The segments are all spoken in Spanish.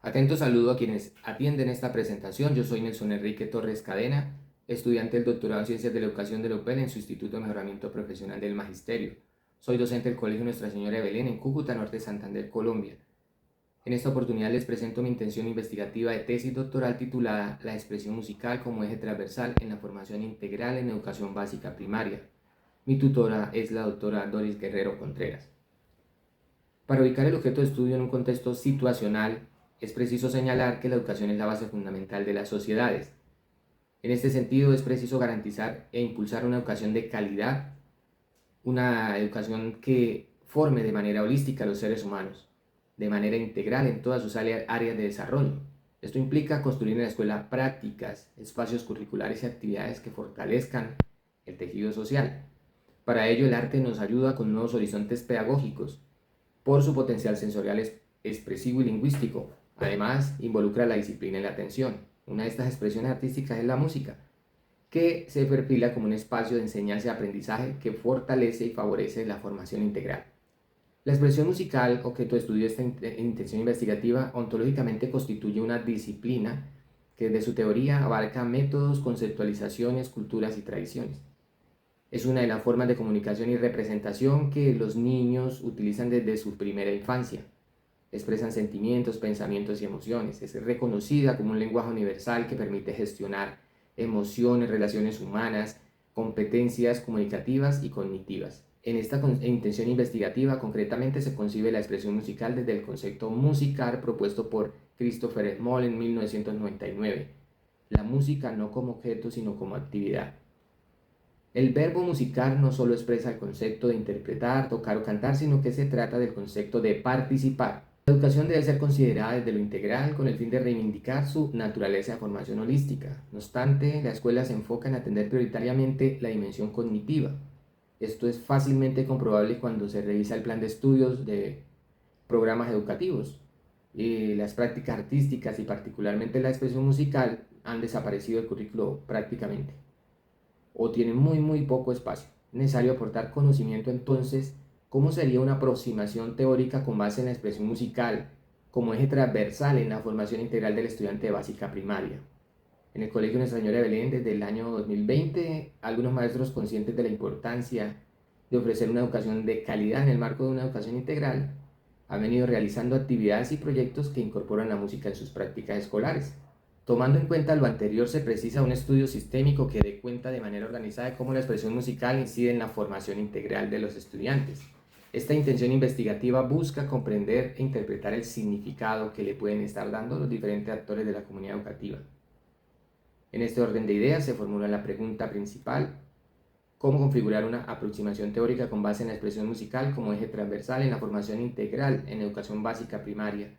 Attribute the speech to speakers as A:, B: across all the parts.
A: Atento saludo a quienes atienden esta presentación. Yo soy Nelson Enrique Torres Cadena, estudiante del doctorado en Ciencias de la Educación de la UPEL en su Instituto de Mejoramiento Profesional del Magisterio. Soy docente del Colegio Nuestra Señora de Belén en Cúcuta, Norte de Santander, Colombia. En esta oportunidad les presento mi intención investigativa de tesis doctoral titulada La expresión musical como eje transversal en la formación integral en educación básica primaria. Mi tutora es la doctora Doris Guerrero Contreras. Para ubicar el objeto de estudio en un contexto situacional, es preciso señalar que la educación es la base fundamental de las sociedades. En este sentido, es preciso garantizar e impulsar una educación de calidad, una educación que forme de manera holística a los seres humanos, de manera integral en todas sus áreas de desarrollo. Esto implica construir en la escuela prácticas, espacios curriculares y actividades que fortalezcan el tejido social. Para ello, el arte nos ayuda con nuevos horizontes pedagógicos, por su potencial sensorial expresivo y lingüístico. Además, involucra la disciplina y la atención. Una de estas expresiones artísticas es la música, que se perfila como un espacio de enseñanza y aprendizaje que fortalece y favorece la formación integral. La expresión musical, objeto de estudio de esta intención investigativa, ontológicamente constituye una disciplina que desde su teoría abarca métodos, conceptualizaciones, culturas y tradiciones. Es una de las formas de comunicación y representación que los niños utilizan desde su primera infancia. Expresan sentimientos, pensamientos y emociones. Es reconocida como un lenguaje universal que permite gestionar emociones, relaciones humanas, competencias comunicativas y cognitivas. En esta intención investigativa, concretamente, se concibe la expresión musical desde el concepto musicar propuesto por Christopher Small en 1999. La música no como objeto, sino como actividad. El verbo musicar no solo expresa el concepto de interpretar, tocar o cantar, sino que se trata del concepto de participar. La educación debe ser considerada desde lo integral con el fin de reivindicar su naturaleza de formación holística. No obstante, la escuela se enfoca en atender prioritariamente la dimensión cognitiva. Esto es fácilmente comprobable cuando se revisa el plan de estudios de programas educativos. Las prácticas artísticas y particularmente la expresión musical han desaparecido del currículo prácticamente o tienen muy poco espacio. Es necesario aportar conocimiento entonces, ¿cómo sería una aproximación teórica con base en la expresión musical como eje transversal en la formación integral del estudiante de básica primaria? En el Colegio Nuestra Señora de Belén, desde el año 2020, algunos maestros conscientes de la importancia de ofrecer una educación de calidad en el marco de una educación integral, han venido realizando actividades y proyectos que incorporan la música en sus prácticas escolares. Tomando en cuenta lo anterior, se precisa un estudio sistémico que dé cuenta de manera organizada de cómo la expresión musical incide en la formación integral de los estudiantes. Esta intención investigativa busca comprender e interpretar el significado que le pueden estar dando los diferentes actores de la comunidad educativa. En este orden de ideas se formula la pregunta principal: ¿cómo configurar una aproximación teórica con base en la expresión musical como eje transversal en la formación integral en educación básica primaria?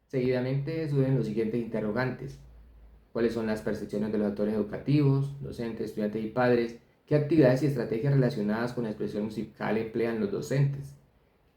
A: Seguidamente surgen los siguientes interrogantes: ¿cuáles son las percepciones de los actores educativos, docentes, estudiantes y padres? ¿Qué actividades y estrategias relacionadas con la expresión musical emplean los docentes?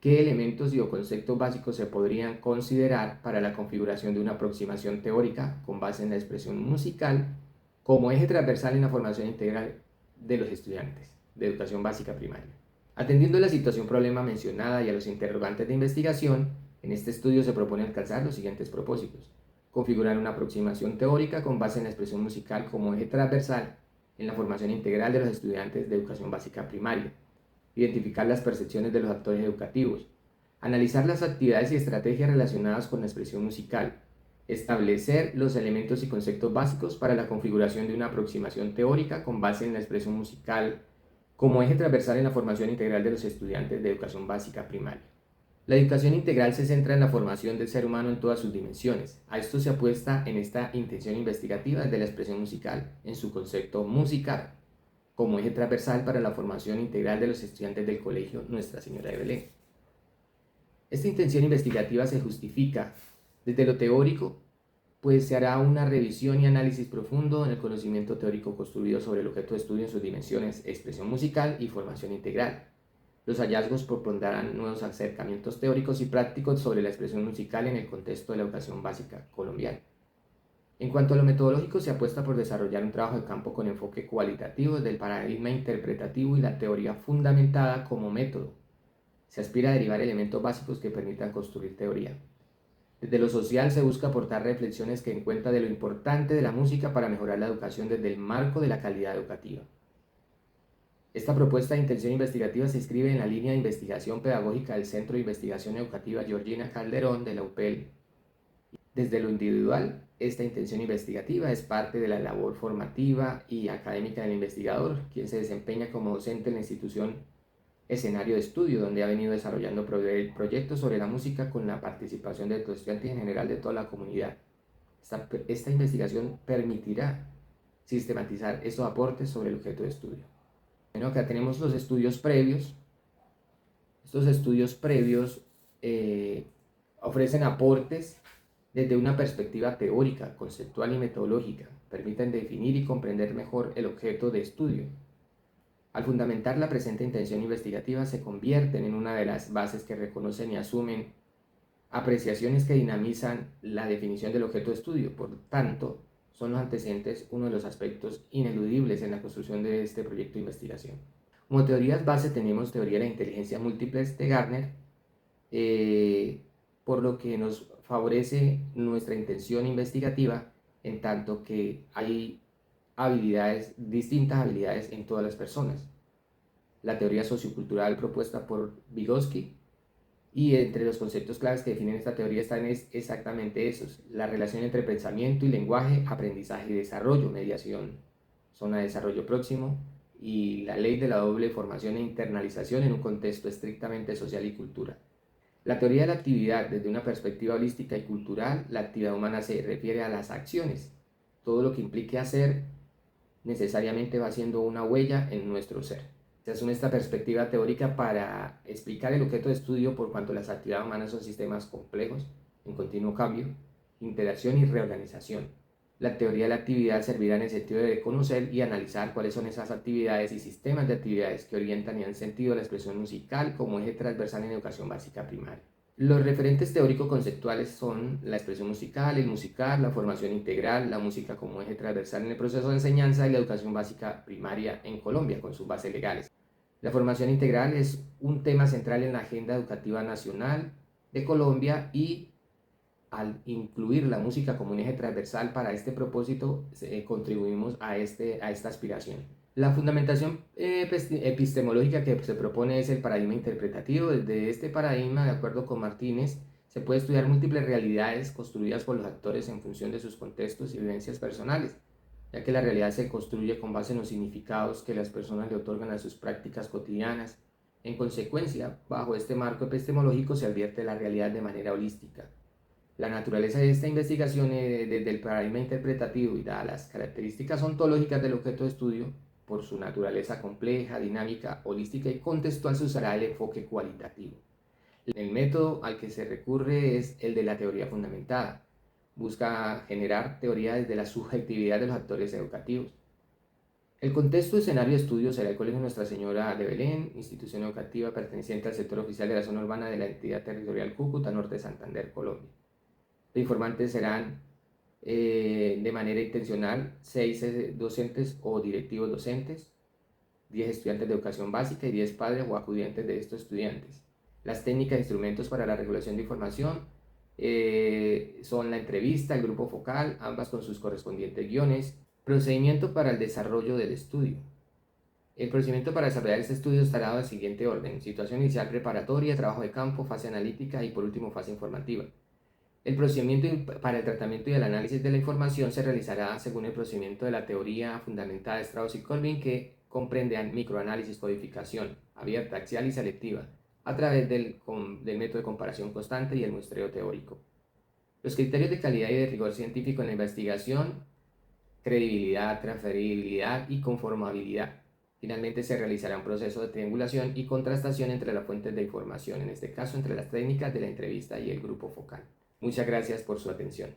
A: ¿Qué elementos y o conceptos básicos se podrían considerar para la configuración de una aproximación teórica con base en la expresión musical como eje transversal en la formación integral de los estudiantes de educación básica primaria? Atendiendo a la situación problema mencionada y a los interrogantes de investigación, en este estudio se propone alcanzar los siguientes propósitos: configurar una aproximación teórica con base en la expresión musical como eje transversal en la formación integral de los estudiantes de educación básica primaria, identificar las percepciones de los actores educativos, analizar las actividades y estrategias relacionadas con la expresión musical, establecer los elementos y conceptos básicos para la configuración de una aproximación teórica con base en la expresión musical como eje transversal en la formación integral de los estudiantes de educación básica primaria. La educación integral se centra en la formación del ser humano en todas sus dimensiones. A esto se apuesta en esta intención investigativa de la expresión musical, en su concepto musical, como eje transversal para la formación integral de los estudiantes del Colegio Nuestra Señora de Belén. Esta intención investigativa se justifica desde lo teórico, pues se hará una revisión y análisis profundo en el conocimiento teórico construido sobre el objeto de estudio en sus dimensiones, expresión musical y formación integral. Los hallazgos propondrán nuevos acercamientos teóricos y prácticos sobre la expresión musical en el contexto de la educación básica colombiana. En cuanto a lo metodológico, se apuesta por desarrollar un trabajo de campo con enfoque cualitativo desde el paradigma interpretativo y la teoría fundamentada como método. Se aspira a derivar elementos básicos que permitan construir teoría. Desde lo social se busca aportar reflexiones que den cuenta de lo importante de la música para mejorar la educación desde el marco de la calidad educativa. Esta propuesta de intención investigativa se inscribe en la línea de investigación pedagógica del Centro de Investigación Educativa Georgina Calderón de la UPEL. Desde lo individual, esta intención investigativa es parte de la labor formativa y académica del investigador, quien se desempeña como docente en la institución escenario de estudio, donde ha venido desarrollando proyectos sobre la música con la participación de los estudiantes y en general de toda la comunidad. Esta investigación permitirá sistematizar estos aportes sobre el objeto de estudio. Bueno, acá tenemos los estudios previos. Estos estudios previos ofrecen aportes desde una perspectiva teórica, conceptual y metodológica. Permiten definir y comprender mejor el objeto de estudio. Al fundamentar la presente intención investigativa, se convierten en una de las bases que reconocen y asumen apreciaciones que dinamizan la definición del objeto de estudio. Por tanto, son los antecedentes uno de los aspectos ineludibles en la construcción de este proyecto de investigación. Como teorías base tenemos teoría de la inteligencia múltiples de Gardner, por lo que nos favorece nuestra intención investigativa, en tanto que hay distintas habilidades en todas las personas. La teoría sociocultural propuesta por Vygotsky, y entre los conceptos claves que definen esta teoría están exactamente esos: la relación entre pensamiento y lenguaje, aprendizaje y desarrollo, mediación, zona de desarrollo próximo, y la ley de la doble formación e internalización en un contexto estrictamente social y cultural. La teoría de la actividad, desde una perspectiva holística y cultural, la actividad humana se refiere a las acciones. Todo lo que implique hacer necesariamente va siendo una huella en nuestro ser. Se asume esta perspectiva teórica para explicar el objeto de estudio, por cuanto las actividades humanas son sistemas complejos, en continuo cambio, interacción y reorganización. La teoría de la actividad servirá en el sentido de conocer y analizar cuáles son esas actividades y sistemas de actividades que orientan y han sentido la expresión musical como eje transversal en educación básica primaria. Los referentes teórico-conceptuales son la expresión musical, el musical, la formación integral, la música como eje transversal en el proceso de enseñanza y la educación básica primaria en Colombia, con sus bases legales. La formación integral es un tema central en la agenda educativa nacional de Colombia, y al incluir la música como un eje transversal para este propósito, contribuimos a esta aspiración. La fundamentación epistemológica que se propone es el paradigma interpretativo. Desde este paradigma, de acuerdo con Martínez, se puede estudiar múltiples realidades construidas por los actores en función de sus contextos y vivencias personales, ya que la realidad se construye con base en los significados que las personas le otorgan a sus prácticas cotidianas. En consecuencia, bajo este marco epistemológico se advierte la realidad de manera holística. La naturaleza de esta investigación desde el paradigma interpretativo y dadas las características ontológicas del objeto de estudio, por su naturaleza compleja, dinámica, holística y contextual, se usará el enfoque cualitativo. El método al que se recurre es el de la teoría fundamentada. Busca generar teoría desde la subjetividad de los actores educativos. El contexto de escenario de estudio será el Colegio Nuestra Señora de Belén, institución educativa perteneciente al sector oficial de la zona urbana de la entidad territorial Cúcuta, norte de Santander, Colombia. Los informantes serán de manera intencional 6 docentes o directivos docentes, 10 estudiantes de educación básica y 10 padres o acudientes de estos estudiantes. Las técnicas e instrumentos para la regulación de información son la entrevista, el grupo focal, ambas con sus correspondientes guiones. Procedimiento para el desarrollo del estudio. El procedimiento para desarrollar este estudio estará dado en el siguiente orden: situación inicial preparatoria, trabajo de campo, fase analítica y por último fase informativa. El procedimiento para el tratamiento y el análisis de la información se realizará según el procedimiento de la teoría fundamentada de Strauss y Colvin, que comprende microanálisis, codificación abierta, axial y selectiva, a través del método de comparación constante y el muestreo teórico. Los criterios de calidad y de rigor científico en la investigación: credibilidad, transferibilidad y conformabilidad. Finalmente se realizará un proceso de triangulación y contrastación entre las fuentes de información, en este caso entre las técnicas de la entrevista y el grupo focal. Muchas gracias por su atención.